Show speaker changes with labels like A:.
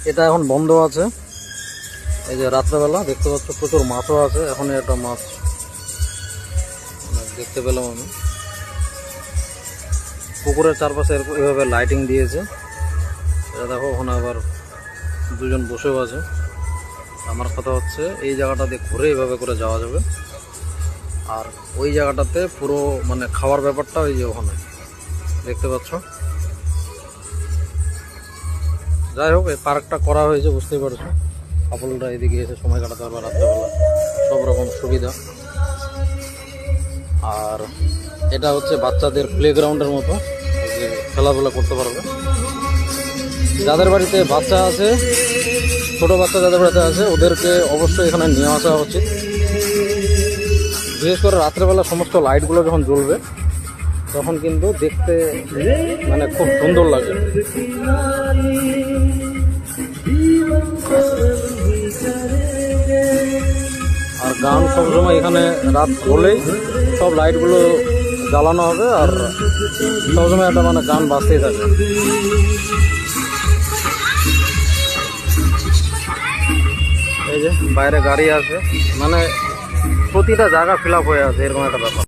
A: এটা এখন বন্ধ আছে। এই যে রাত্রেবেলা দেখতে পাচ্ছ প্রচুর মাছও আছে। এখন একটা মাছ দেখতে পেলাম আমি। পুকুরের চারপাশে এভাবে লাইটিং দিয়েছে। এটা দেখো ওখানে আবার দুজন বসেও আছে। আমার কথা হচ্ছে এই জায়গাটা দিয়ে ঘুরে এইভাবে করে যাওয়া যাবে। আর ওই জায়গাটাতে পুরো মানে খাওয়ার ব্যাপারটা ওই যে ওখানে দেখতে পাচ্ছ। যাই হোক এই পার্কটা করা হয়েছে বুঝতেই পারছো। কাপলরা এদিকে এসে সময় কাটাতে পারবে রাত্রেবেলা, সব রকম সুবিধা। আর এটা হচ্ছে বাচ্চাদের প্লেগ্রাউন্ডের মতো, যে খেলাধুলা করতে পারবে। যাদের বাড়িতে বাচ্চা আছে, ছোট বাচ্চা যাদের বাড়িতে আছে, ওদেরকে অবশ্যই এখানে নিয়ে আসা উচিত। বিশেষ করে রাত্রেবেলা সমস্ত লাইটগুলো যখন জ্বলবে তখন কিন্তু দেখতে মানে খুব সুন্দর লাগে। আর গান সবসময় এখানে রাত হলেই সব লাইটগুলো জ্বালানো হবে, আর সবসময় একটা মানে গান বাজতেই থাকে। এই যে বাইরে গাড়ি আছে, মানে প্রতিটা জায়গা ফিল আপ হয়ে আছে, এরকম একটা ব্যাপার।